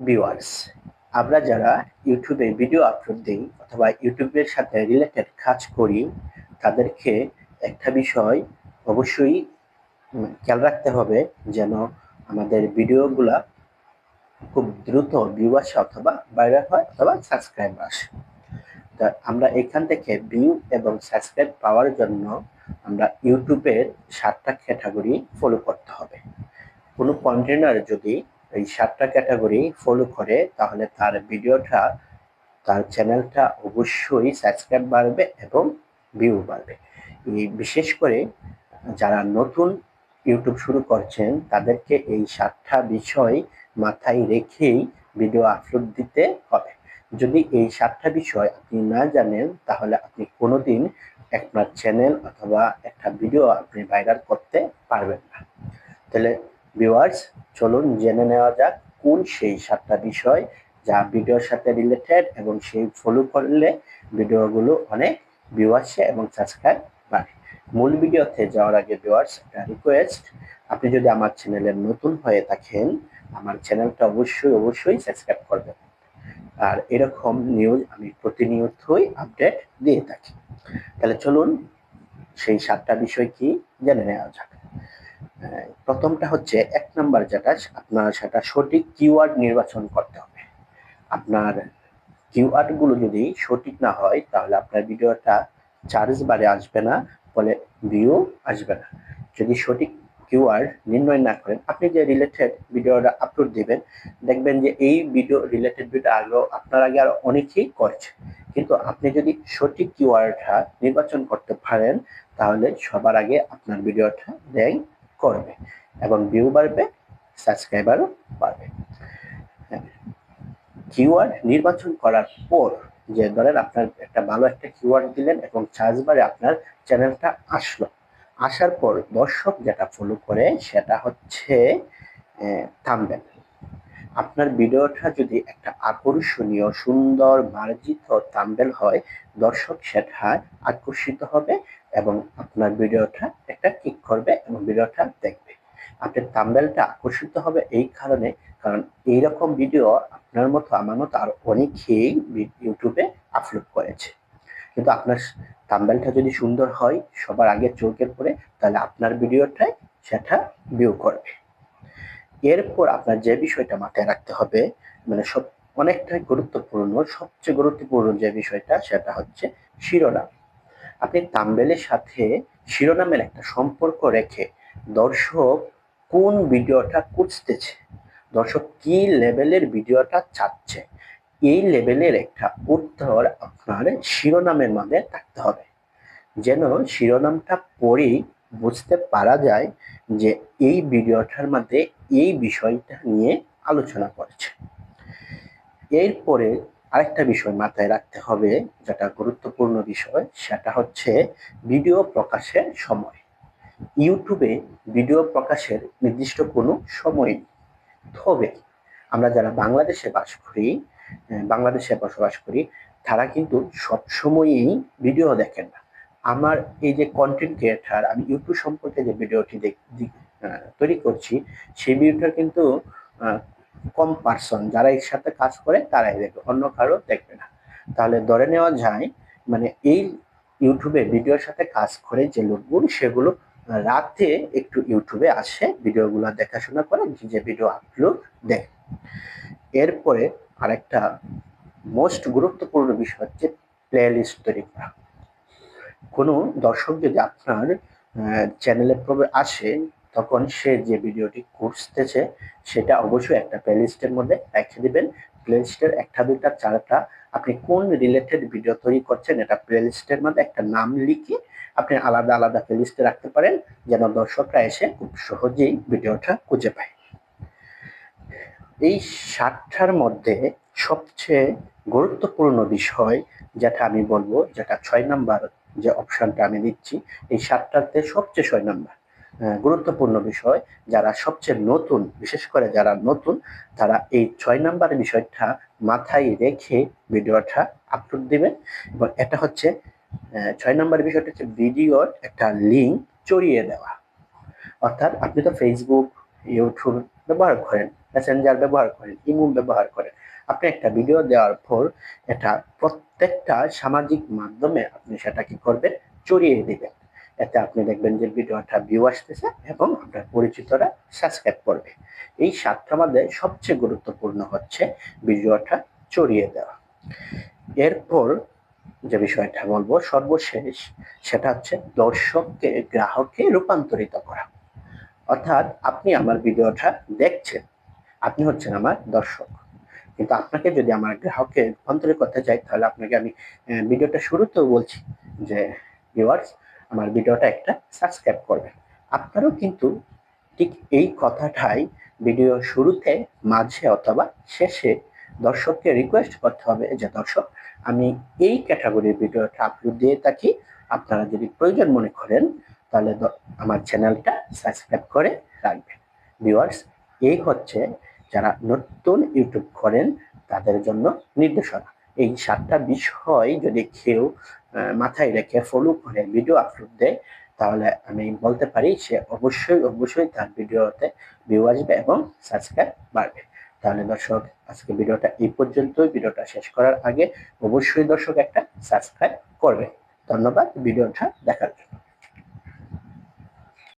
Viewers, আমরা যারা ইউটিউবে ভিডিও আপলোড দিই অথবা ইউটিউবের সাথে রিলেটেড কাজ করি, তাদেরকে একটা বিষয় অবশ্যই খেয়াল রাখতে হবে, যেন আমাদের ভিডিওগুলা খুব দ্রুত ভিউ আসে অথবা ভাইরাল হয় অথবা সাবস্ক্রাইব আসে। তা আমরা এখান থেকে ভিউ এবং সাবস্ক্রাইব পাওয়ার জন্য আমরা ইউটিউবের 7টা ক্যাটাগরি ফলো করতে হবে। কোনো কন্টেনার যদি এই 7টা ক্যাটাগরি ফলো করে, তাহলে তার ভিডিওটা, তার চ্যানেলটা অবশ্যই সাবস্ক্রাইব বাড়বে এবং ভিউ বাড়বে। এই বিশেষ করে যারা নতুন ইউটিউব শুরু করছেন, তাদেরকে এই 7টা বিষয় মাথায় রেখেই ভিডিও আপলোড দিতে হবে। যদি এই 7টা বিষয় আপনি না জানেন, তাহলে আপনি কোনোদিন আপনার চ্যানেল অথবা একটা ভিডিও আপনি ভাইরাল করতে পারবেন না। তাহলে ভিউয়ার্স, চলুন জেনে নেওয়া যাক কোন সেই 7টা বিষয় যা ভিডিওর সাথে রিলেটেড এবং সেই ফলো করলে ভিডিওগুলো অনেক ভিউ আসে এবং সাবস্ক্রাইব বাড়ে। মূল ভিডিওতে যাওয়ার আগে ভিউয়ার্স, একটা রিকোয়েস্ট, আপনি যদি আমার চ্যানেলে নতুন হয়ে থাকেন, আমার চ্যানেলটা অবশ্যই সাবস্ক্রাইব করবেন। আর এরকম নিউজ আমি প্রতিনিয়তই আপডেট দিয়ে থাকি। তাহলে চলুন সেই 7টা বিষয় কি জেনে নেওয়া যাক। প্রথমটা হচ্ছে 1 নাম্বার, যেটা আপনার সেটা সঠিক কিওয়ার্ড নির্বাচন করতে হবে। আপনার কিওয়ার্ড গুলো যদি সঠিক না হয়, তাহলে আপনার ভিডিওটা সার্চ বারে আসবে না, ফলে ভিউ আসবে না। যদি সঠিক কিওয়ার্ড নির্ণয় না করেন, আপনি যে রিলেটেড ভিডিওটা আপলোড দিবেন, দেখবেন যে এই ভিডিও রিলেটেড ভিডিও আপনার আগে আরো অনেকেই করছে, কিন্তু আপনি যদি সঠিক কিওয়ার্ডটা নির্বাচন করতে পারেন, তাহলে সবার আগে আপনার ভিডিওটা র্যাঙ্ক করবে এবং ভিউ বাড়বে, সাবস্ক্রাইবারও বাড়বে। কিওয়ার্ড নির্বাচন করার পর, যে ধরেন আপনার একটা ভালো একটা কিওয়ার্ড দিলেন এবং সার্চ বারে আপনার চ্যানেলটা আসলো, আসার পর দর্শক যেটা ফলো করে সেটা হচ্ছে থাম্বনেল। আপনার ভিডিওটা যদি একটা আকর্ষণীয়, সুন্দর, মার্জিত থাম্বনেল হয়, দর্শক সেটা আকর্ষিত হবে এবং আপনার ভিডিওটা একটা ক্লিক করবে এবং ভিডিওটা দেখবে। আপনার থাম্বনেলটা আকর্ষিত হবে এই কারণে, কারণ এইরকম ভিডিও আপনার মতো আমার মতো আর অনেকেই ইউটিউবে আপলোড করেছে। কিন্তু আপনার থাম্বনেলটা যদি সুন্দর হয়, সবার আগে চোখে পড়ে, তাহলে আপনার ভিডিওটাই সেটা ভিউ করবে। এরপর আপনার যে বিষয়টা মাথায় রাখতে হবে, মানে অনেকটাই গুরুত্বপূর্ণ, সবচেয়ে গুরুত্বপূর্ণ যে বিষয়টা সেটা হচ্ছে শিরোনাম। আপনি থাম্বনেলের সাথে শিরোনামের একটা সম্পর্ক রেখে দর্শক কোন ভিডিওটা খুঁজতেছে, দর্শক কি লেভেলের ভিডিওটা চাচ্ছে, এই লেভেলের একটা উত্তর আপনার শিরোনামের মধ্যে থাকতে হবে, যেন শিরোনামটা পড়েই বুঝতে পারা যায় যে এই ভিডিওটার মধ্যে এই বিষয়টা নিয়ে আলোচনা করছে। এরপরে আরেকটা বিষয় মাথায় রাখতে হবে, যেটা গুরুত্বপূর্ণ বিষয়, সেটা হচ্ছে ভিডিও প্রকাশের সময়। ইউটিউবে ভিডিও প্রকাশের নির্দিষ্ট কোনো সময় নেই। তবে আমরা যারা বাংলাদেশে বসবাস করি, তারা কিন্তু সবসময়ই ভিডিও দেখেন না। আমার এই যে কন্টেন্ট ক্রিয়েটার, আমি ইউটিউব সম্পর্কে যে ভিডিওটি তৈরি করছি, সেই ভিডিওটা কিন্তু কম পার্সন যারা এর সাথে কাজ করে তারাই দেখবে, অন্য কারো দেখবে না। তাহলে ধরে নেওয়া যায়, মানে এই ইউটিউবে ভিডিওর সাথে কাজ করে যে লোকগুলো, সেগুলো রাতে একটু ইউটিউবে আসে, ভিডিওগুলো দেখাশোনা করে, যে ভিডিও আপলোড দেয়। এরপরে আরেকটা মোস্ট গুরুত্বপূর্ণ বিষয় হচ্ছে প্লে লিস্ট তৈরি করা। কোনো দর্শক যদি আপনার চ্যানেলে আসে, তখন সে যে ভিডিওটি খুঁজতেছে সেটা অবশ্যই একটা প্লে লিস্টের মধ্যে রেখে দিবেন। প্লে লিস্টের 1টা 2টা 4টা আপনি কোন রিলেটেড ভিডিও তৈরি করছেন, এটা প্লে লিস্টের মধ্যে একটা নাম লিখে আপনি আলাদা আলাদা প্লে লিস্টে রাখতে পারেন, যেন দর্শকরা এসে খুব সহজেই ভিডিওটা খুঁজে পায়। এই 7টার মধ্যে সবচেয়ে গুরুত্বপূর্ণ বিষয় যেটা আমি বলবো, যেটা 6 নাম্বার যে অপশনটা আমি দিচ্ছি, এই 7টাতে সবচেয়ে 6 নাম্বার গুরুত্বপূর্ণ বিষয়, যারা সবচেয়ে নতুন, বিশেষ করে যারা নতুন, তারা এই 6 নাম্বার বিষয়টা মাথায় রেখে ভিডিওটা আপলোড দিবেন। এবং এটা হচ্ছে 6 নাম্বার বিষয়টা হচ্ছে ভিডিওর একটা লিঙ্ক চড়িয়ে দেওয়া। অর্থাৎ আপনি তো ফেসবুক, ইউটিউব ব্যবহার করেন, মেসেঞ্জার ব্যবহার করেন, ইমো ব্যবহার করেন, আপনি একটা ভিডিও দেওয়ার পর এটা প্রত্যেকটা সামাজিক মাধ্যমে আপনি সেটা কি করবেন, ছড়িয়ে দিবেন। এতে আপনি দেখবেন যে ভিডিওটা ভিউ আসতেছে এবং আপনার পরিচিতরা সাবস্ক্রাইব করবে। এই 7টার মধ্যে সবচেয়ে গুরুত্বপূর্ণ হচ্ছে ভিডিওটা ছড়িয়ে দেওয়া। এরপর যে বিষয়টা বলবো সর্বশেষ, সেটা হচ্ছে দর্শককে গ্রাহকে রূপান্তরিত করা। অর্থাৎ আপনি আমার ভিডিওটা দেখছেন, আপনি হচ্ছেন আমার দর্শক, কিন্তু আপনাকে যদি আমার গ্রাহকে রূপান্তরিত করতে চাই, তাহলে আপনাকে আমি ভিডিওটা শুরুতেও বলছি যে ভিউয়ার্স, আমার ভিডিওটা একটা সাবস্ক্রাইব করবেন। আপনারও কিন্তু ঠিক এই কথাটাই ভিডিও শুরুতে, মাঝে অথবা শেষে দর্শককে রিকোয়েস্ট করতে হবে যে দর্শক, আমি এই ক্যাটাগরির ভিডিওটা আপলোড দিয়ে থাকি, আপনারা যদি প্রয়োজন মনে করেন তাহলে আমার চ্যানেলটা সাবস্ক্রাইব করে রাখবেন। ভিউয়ার্স, এই হচ্ছে যারা নতুন ইউটিউব করেন তাদের জন্য নির্দেশনা। এই 7টা বিষয় যদি কেউ মাথায় রেখে ফলো করে ভিডিও আপলোড দেয়, তাহলে আমি বলতে পারি সে অবশ্যই তার ভিডিওতে ভিউ আসবে এবং সাবস্ক্রাইব বাড়বে। তাহলে দর্শক, আজকে ভিডিওটা এই পর্যন্তই। ভিডিওটা শেষ করার আগে অবশ্যই দর্শক একটা সাবস্ক্রাইব করবে। ধন্যবাদ ভিডিওটা দেখার জন্য।